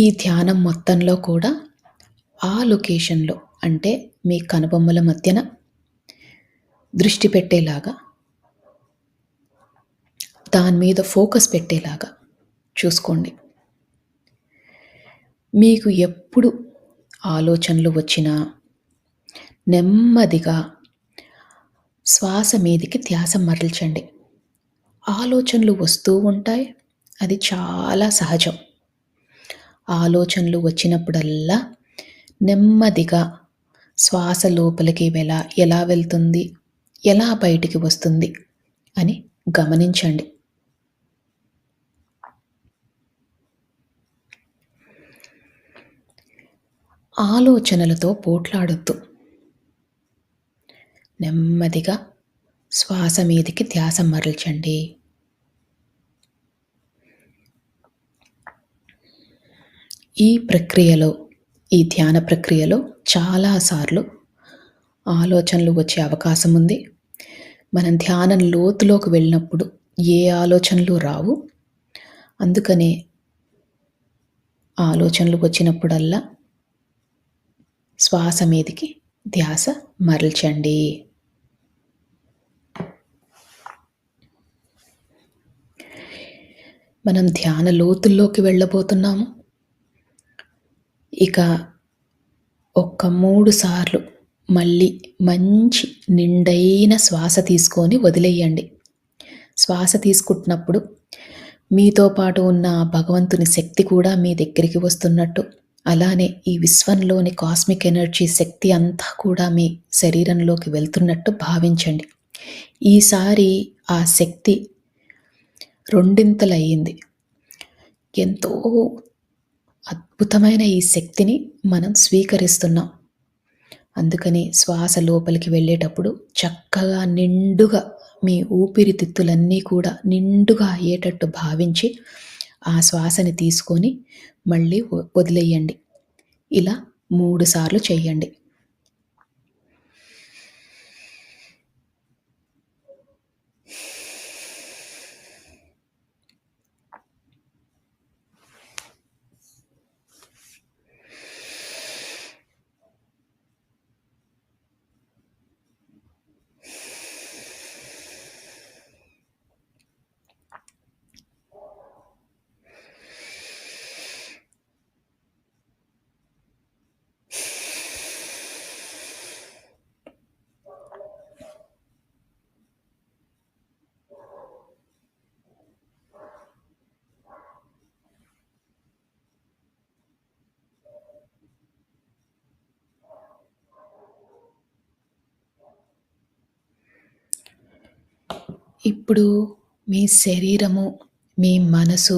ఈ ధ్యానం మొత్తంలో కూడా ఆ లొకేషన్లో, అంటే మీ కనుబొమ్మల మధ్యన దృష్టి పెట్టేలాగా, దాని మీద ఫోకస్ పెట్టేలాగా చూసుకోండి. మీకు ఎప్పుడు ఆలోచనలు వచ్చినా నెమ్మదిగా శ్వాస మీదికి ధ్యాస మరల్చండి. ఆలోచనలు వస్తూ ఉంటాయి, అది చాలా సహజం. ఆలోచనలు వచ్చినప్పుడల్లా నెమ్మదిగా శ్వాస లోపలికి ఎలా వెళ్తుంది, ఎలా బయటికి వస్తుంది అని గమనించండి. ఆలోచనలతో పోట్లాడొద్దు. నెమ్మదిగా శ్వాస మీదికి ధ్యాస మరల్చండి. ఈ ప్రక్రియలో, ఈ ధ్యాన ప్రక్రియలో చాలాసార్లు ఆలోచనలు వచ్చే అవకాశం ఉంది. మనం ధ్యానం లోతులోకి వెళ్ళినప్పుడు ఏ ఆలోచనలు రావు. అందుకనే ఆలోచనలు వచ్చినప్పుడల్లా శ్వాస మీదికి ధ్యాస మరల్చండి. మనం ధ్యాన లోతుల్లోకి వెళ్ళబోతున్నాము. ఇక 3 సార్లు మళ్ళీ మంచి నిండైన శ్వాస తీసుకొని వదిలేయండి. శ్వాస తీసుకుంటున్నప్పుడు మీతో పాటు ఉన్న భగవంతుని శక్తి కూడా మీ దగ్గరికి వస్తున్నట్టు, అలానే ఈ విశ్వంలోని కాస్మిక్ ఎనర్జీ శక్తి అంతా కూడా మీ శరీరంలోకి వెళ్తున్నట్టు భావించండి. ఈసారి ఆ శక్తి రెండింతలయ్యింది. ఎంతో అద్భుతమైన ఈ శక్తిని మనం స్వీకరిస్తున్నాం. అందుకని శ్వాస లోపలికి వెళ్ళేటప్పుడు చక్కగా నిండుగా మీ ఊపిరితిత్తులన్నీ కూడా నిండుగా అయ్యేటట్టు భావించి ఆ శ్వాసని తీసుకొని మళ్ళీ వదిలేయండి. ఇలా 3 సార్లు చెయ్యండి. ఇప్పుడు మీ శరీరము, మీ మనసు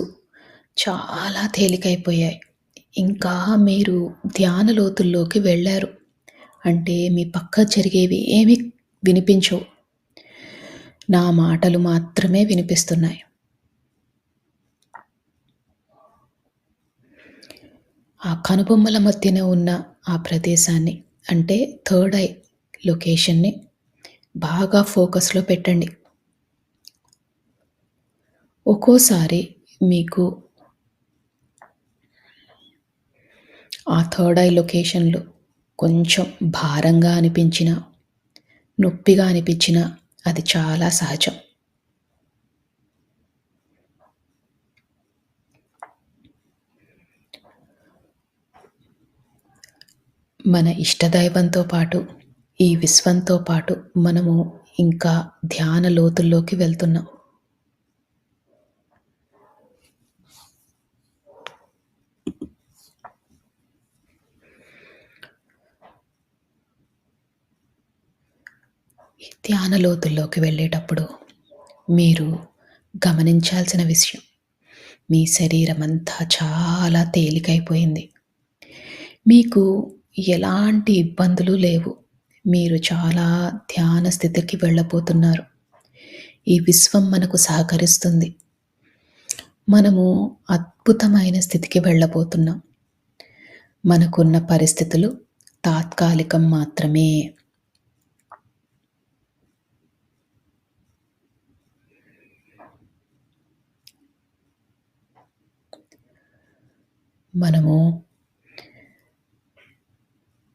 చాలా తేలికైపోయాయి. ఇంకా మీరు ధ్యాన లోతుల్లోకి వెళ్లారు. అంటే మీ పక్క జరిగేవి ఏమి వినిపించవు. నా మాటలు మాత్రమే వినిపిస్తున్నాయి. ఆ కనుబొమ్మల మధ్యన ఉన్న ఆ ప్రదేశాన్ని అంటే థర్డ్ ఐ లొకేషన్‌ని బాగా ఫోకస్‌లో పెట్టండి. ఒక్కోసారి మీకు ఆ థర్డ్ ఐ లొకేషన్‌లో కొంచెం భారంగా అనిపించినా, నొప్పిగా అనిపించినా అది చాలా సహజం. మన ఇష్టదైవంతో పాటు, ఈ విశ్వంతో పాటు మనము ఇంకా ధ్యాన లోతుల్లోకి వెళ్తున్నాం. ఈ ధ్యాన లోతుల్లోకి వెళ్ళేటప్పుడు మీరు గమనించాల్సిన విషయం, మీ శరీరమంతా చాలా తేలికైపోయింది. మీకు ఎలాంటి ఇబ్బందులు లేవు. మీరు చాలా ధ్యాన స్థితికి వెళ్ళబోతున్నారు. ఈ విశ్వం మనకు సహకరిస్తుంది. మనము అద్భుతమైన స్థితికి వెళ్ళబోతున్నాం. మనకున్న పరిస్థితులు తాత్కాలికం మాత్రమే. మనము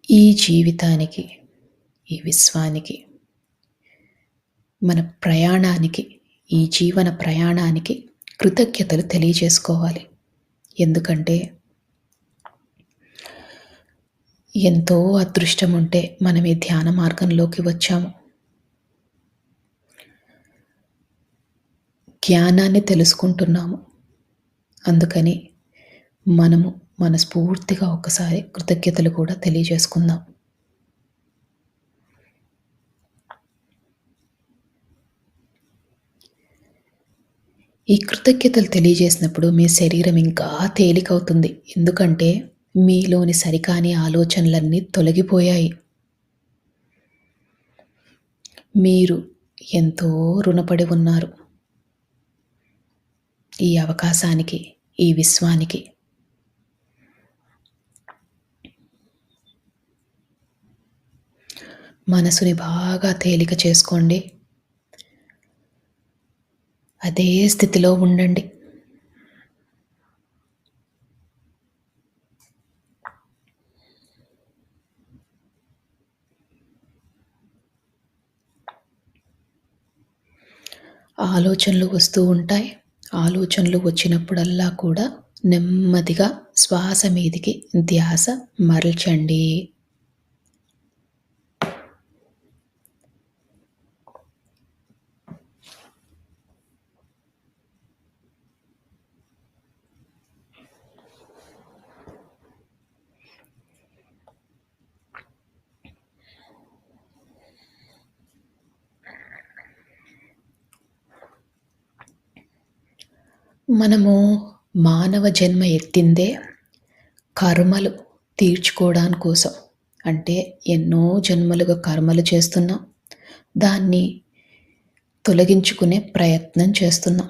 ఈ జీవితానికి, ఈ విశ్వానికి, మన ప్రయాణానికి, ఈ జీవన ప్రయాణానికి కృతజ్ఞతలు తెలియజేసుకోవాలి. ఎందుకంటే ఎంతో అదృష్టం ఉంటే మనం ఈ ధ్యాన మార్గంలోకి వచ్చాము. జ్ఞానాన్ని తెలుసుకుంటున్నాము. అందుకని మనము మనస్ఫూర్తిగా ఒకసారి కృతజ్ఞతలు కూడా తెలియజేసుకుందాం. ఈ కృతజ్ఞతలు తెలియజేసినప్పుడు మీ శరీరం ఇంకా తేలికవుతుంది. ఎందుకంటే మీలోని సరికాని ఆలోచనలన్నీ తొలగిపోయాయి. మీరు ఎంతో రుణపడి ఉన్నారు ఈ అవకాశానికి, ఈ విశ్వానికి. మనసుని బాగా తేలిక చేసుకోండి. అదే స్థితిలో ఉండండి. ఆలోచనలు వస్తూ ఉంటాయి. ఆలోచనలు వచ్చినప్పుడల్లా కూడా నెమ్మదిగా శ్వాస మీదికి ధ్యాస మరల్చండి. మనము మానవ జన్మ ఎత్తిందే కర్మలు తీర్చుకోవడాని కోసం. అంటే ఎన్నో జన్మలుగా కర్మలు చేస్తున్నాం. దాన్ని తొలగించుకునే ప్రయత్నం చేస్తున్నాం.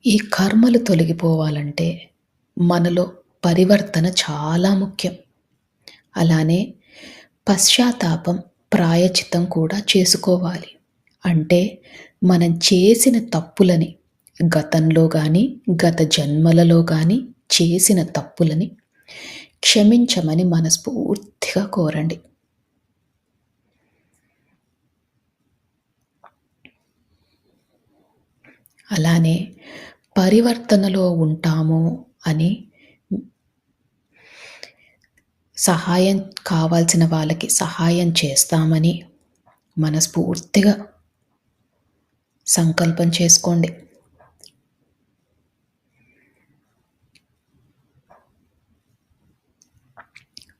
ఈ కర్మలు తొలగిపోవాలంటే మనలో పరివర్తన చాలా ముఖ్యం. అలానే పశ్చాత్తాపం, ప్రాయశ్చిత్తం కూడా చేసుకోవాలి. అంటే మనం చేసిన తప్పులని గతంలో గాని, గత జన్మలలో గాని చేసిన తప్పులని క్షమించమని మనస్ఫూర్తిగా కోరండి. అలానే పరివర్తనలో ఉంటాము అని సహాయం కావాల్సిన వాళ్ళకి సహాయం చేస్తామని మనస్ఫూర్తిగా సంకల్పం చేసుకోండి.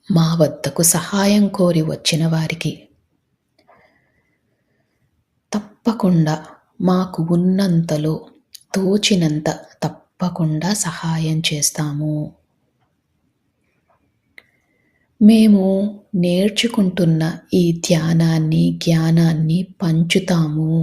మా వద్దకు సహాయం కోరి వచ్చిన వారికి తప్పకుండా మాకు ఉన్నంతలో తోచినంత తప్పకుండా సహాయం చేస్తాము. మేము నేర్చుకుంటున్న ఈ ధ్యానాన్ని, జ్ఞానాన్ని పంచుతాము.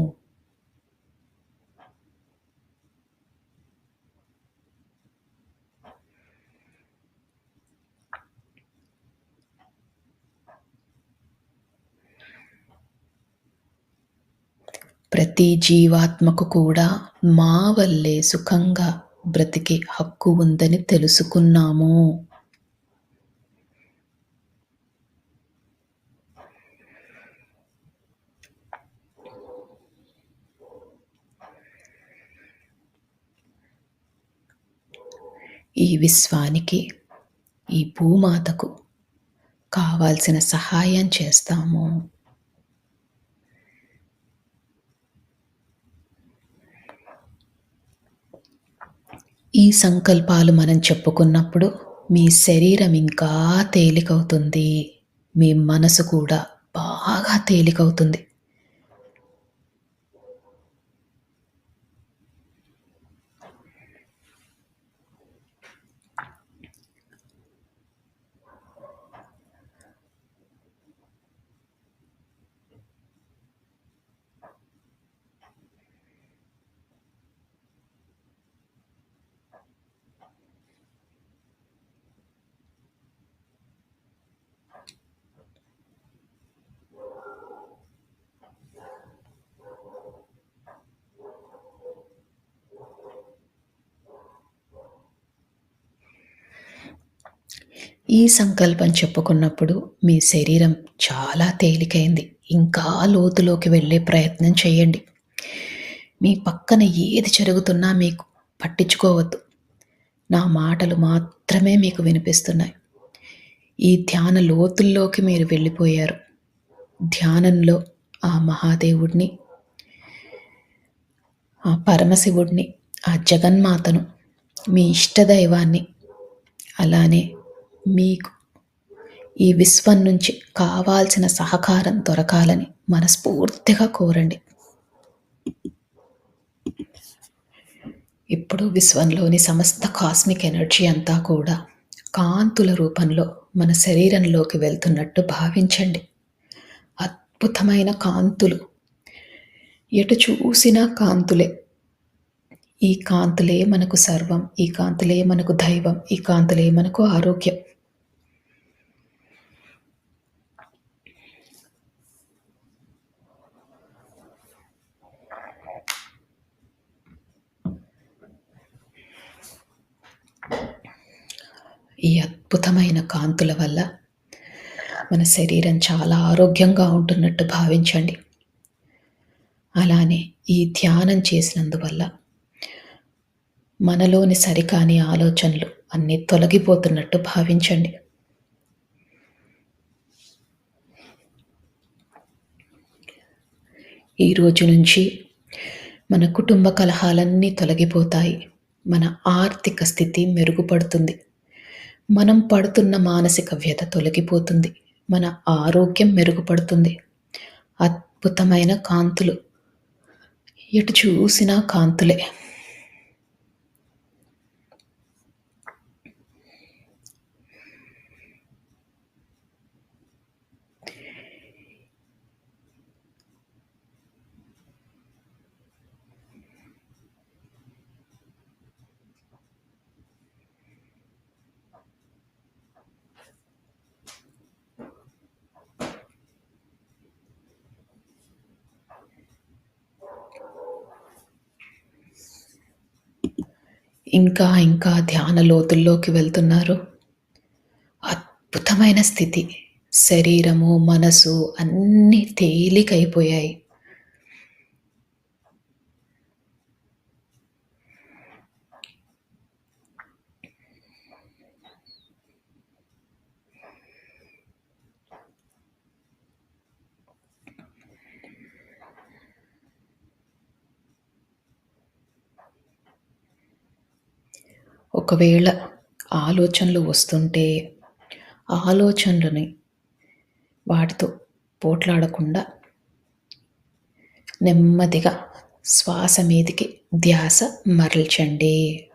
ప్రతి జీవాత్మకు కూడా మా వల్లే సుఖంగా బ్రతికే హక్కు ఉందని తెలుసుకున్నాము. ఈ విశ్వానికి, ఈ భూమాతకు కావాల్సిన సహాయం చేస్తాము. ఈ సంకల్పాలు మనం చెప్పుకున్నప్పుడు మీ శరీరం ఇంకా తేలికవుతుంది. మీ మనసు కూడా బాగా తేలికవుతుంది. ఈ సంకల్పం చెప్పుకున్నప్పుడు మీ శరీరం చాలా తేలికైంది. ఇంకా లోతులోకి వెళ్ళే ప్రయత్నం చేయండి. మీ పక్కన ఏది జరుగుతున్నా మీకు పట్టించుకోవద్దు. నా మాటలు మాత్రమే మీకు వినిపిస్తున్నాయి. ఈ ధ్యాన లోతుల్లోకి మీరు వెళ్ళిపోయారు. ధ్యానంలో ఆ మహాదేవుడిని, ఆ పరమశివుడిని, ఆ జగన్మాతను, మీ ఇష్టదైవాన్ని, అలానే మీకు ఈ విశ్వం నుంచి కావాల్సిన సహకారం దొరకాలని మనస్ఫూర్తిగా కోరండి. ఇప్పుడు విశ్వంలోని సమస్త కాస్మిక్ ఎనర్జీ అంతా కూడా కాంతుల రూపంలో మన శరీరంలోకి వెళ్తున్నట్టు భావించండి. అద్భుతమైన కాంతులు, ఎటు చూసినా కాంతులే. ఈ కాంతులే మనకు సర్వం, ఈ కాంతులే మనకు దైవం, ఈ కాంతులే మనకు ఆరోగ్యం. ఈ అద్భుతమైన కాంతుల వల్ల మన శరీరం చాలా ఆరోగ్యంగా ఉంటున్నట్టు భావించండి. అలానే ఈ ధ్యానం చేసినందువల్ల మనలోని సరికాని ఆలోచనలు అన్నీ తొలగిపోతున్నట్టు భావించండి. ఈ రోజు నుంచి మన కుటుంబ కలహాలన్నీ తొలగిపోతాయి. మన ఆర్థిక స్థితి మెరుగుపడుతుంది. మనం పడుతున్న మానసిక వ్యధ తొలగిపోతుంది. మన ఆరోగ్యం మెరుగుపడుతుంది. అద్భుతమైన కాంతులు, ఎటు చూసినా కాంతులే. ఇంకా ఇంకా ధ్యాన లోతుల్లోకి వెళ్తున్నారు. అద్భుతమైన స్థితి. శరీరము, మనసు అన్నీ తేలికైపోయాయి. ఒకవేళ ఆలోచనలు వస్తుంటే, ఆలోచనలని వాటితో పోట్లాడకుండా నెమ్మదిగా శ్వాస మీదికి ధ్యాస మరల్చండి.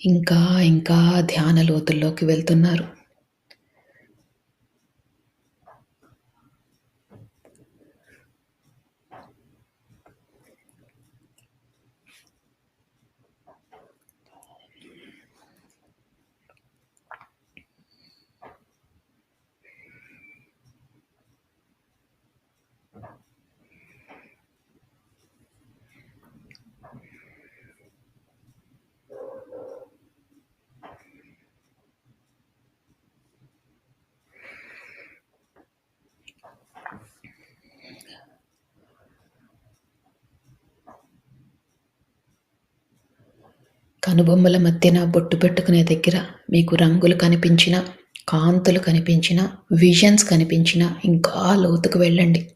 ఇంకా ఇంకా ధ్యాన లోతుల్లోకి వెళ్తున్నారు. కనుబొమ్మల మధ్యన బొట్టు పెట్టుకునే దగ్గర మీకు రంగులు కనిపించినా, కాంతులు కనిపించినా, విజన్స్ కనిపించినా ఇంకా లోతుకు వెళ్ళండి.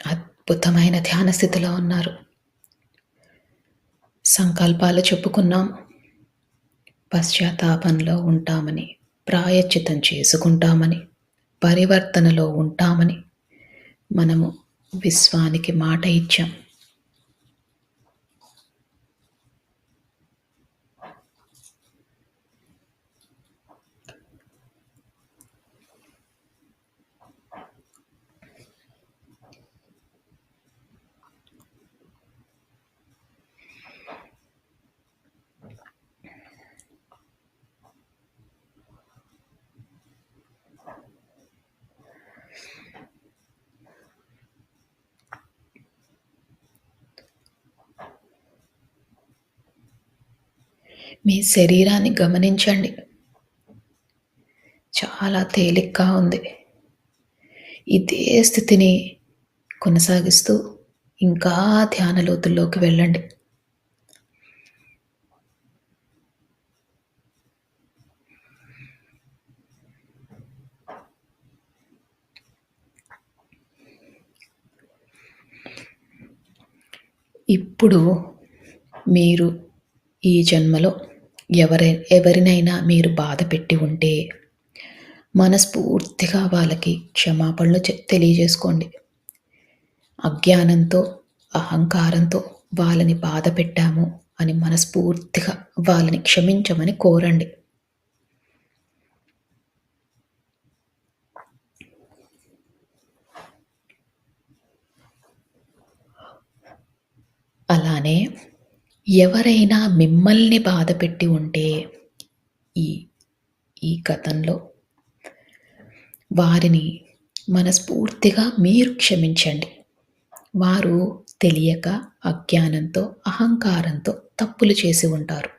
అద్భుతమైన ధ్యాన స్థితిలో ఉన్నారు. సంకల్పాలు చెప్పుకున్నాం. పశ్చాత్తాపంలో ఉంటామని, ప్రాయశ్చిత్తం చేసుకుంటామని, పరివర్తనలో ఉంటామని మనము విశ్వానికి మాట ఇచ్చాం. మీ శరీరాన్ని గమనించండి. చాలా తేలిగ్గా ఉంది. ఇదే స్థితిని కొనసాగిస్తూ ఇంకా ధ్యాన లోతుల్లోకి వెళ్ళండి. ఇప్పుడు మీరు ఈ జన్మలో ఎవరినైనా మీరు బాధ పెట్టి ఉంటే మనస్ఫూర్తిగా వాళ్ళకి క్షమాపణలు తెలియజేసుకోండి. అజ్ఞానంతో, అహంకారంతో వాళ్ళని బాధ పెట్టాము అని మనస్ఫూర్తిగా వాళ్ళని క్షమించమని కోరండి. అలానే ఎవరైనా మిమ్మల్ని బాధ పెట్టి ఉంటే ఈ ఈ గతంలో వారిని మనస్ఫూర్తిగా మీరు క్షమించండి. వారు తెలియక, అజ్ఞానంతో, అహంకారంతో తప్పులు చేసి ఉంటారు.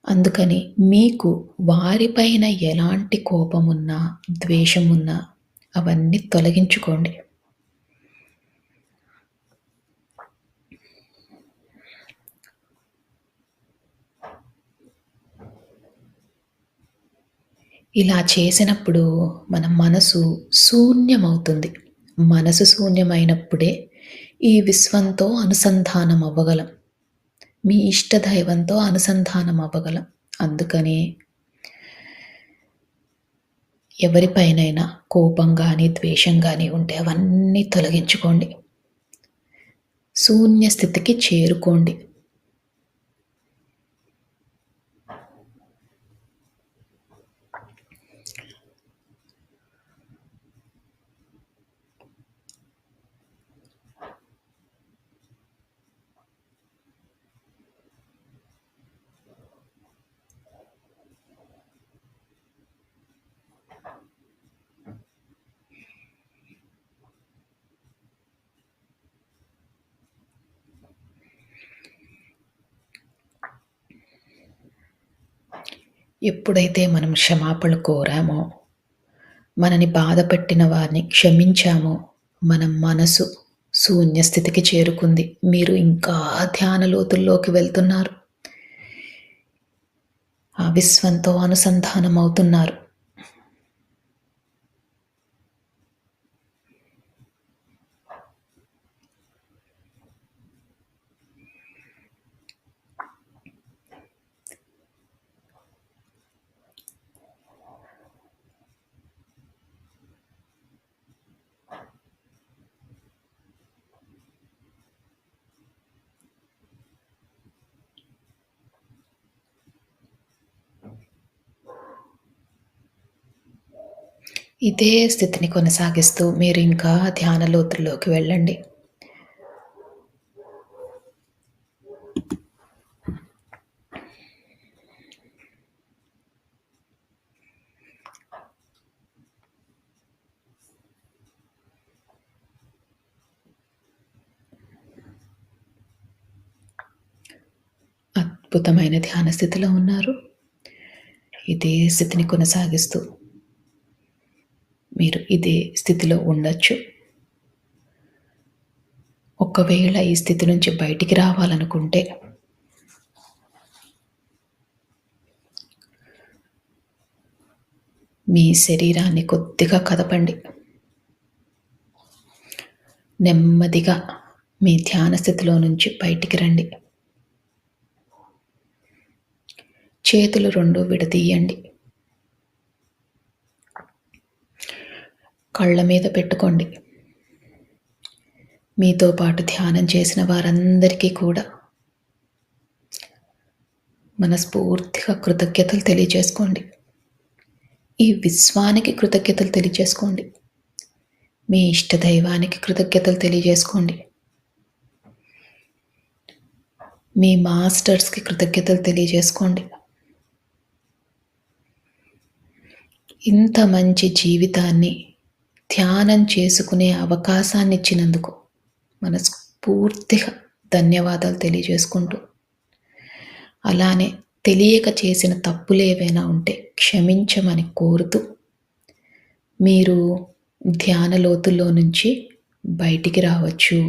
అందుకని మీకు వారిపైన ఎలాంటి కోపమున్నా, ద్వేషమున్నా అవన్నీ తొలగించుకోండి. ఇలా చేసినప్పుడు మన మనసు శూన్యమవుతుంది. మనసు శూన్యమైనప్పుడే ఈ విశ్వంతో అనుసంధానం అవ్వగలం. మీ ఇష్ట దైవంతో అనుసంధానం అవ్వగలం. అందుకని ఎవరిపైనైనా కోపం గానీ, ద్వేషం గానీ ఉంటే అవన్నీ తొలగించుకోండి. శూన్య స్థితికి చేరుకోండి. ఎప్పుడైతే మనం క్షమాపణలు కోరామో, మనని బాధపెట్టిన వారిని క్షమించామో, మన మనసు శూన్య స్థితికి చేరుకుంది. మీరు ఇంకా ధ్యాన లోతుల్లోకి వెళ్తున్నారు. ఆ విశ్వంతో అనుసంధానం అవుతున్నారు. ఇదే స్థితిని కొనసాగిస్తూ మీరు ఇంకా ధ్యాన లోతుల్లోకి వెళ్ళండి. అద్భుతమైన ధ్యాన స్థితిలో ఉన్నారు. ఇదే స్థితిని కొనసాగిస్తూ మీరు ఇదే స్థితిలో ఉండొచ్చు. ఒకవేళ ఈ స్థితి నుంచి బయటికి రావాలనుకుంటే మీ శరీరాన్ని కొద్దిగా కదపండి. నెమ్మదిగా మీ ధ్యాన స్థితిలో నుంచి బయటికి రండి. చేతులు రెండు విడదీయండి. కళ్ళ మీద పెట్టుకోండి. మీతో పాటు ధ్యానం చేసిన వారందరికీ కూడా మనస్ఫూర్తిగా కృతజ్ఞతలు తెలియజేసుకోండి. ఈ విశ్వానికి కృతజ్ఞతలు తెలియజేసుకోండి. మీ ఇష్టదైవానికి కృతజ్ఞతలు తెలియజేసుకోండి. మీ మాస్టర్స్కి కృతజ్ఞతలు తెలియజేసుకోండి. ఇంత మంచి జీవితాన్ని ధ్యానం చేసుకునే అవకాశాన్ని ఇచ్చినందుకు మనస్ఫూర్తిగా ధన్యవాదాలు తెలియజేసుకుంటూ, అలానే తెలియక చేసిన తప్పులు ఏవైనా ఉంటే క్షమించమని కోరుతూ మీరు ధ్యాన లోతుల్లో నుంచి బయటికి రావచ్చు.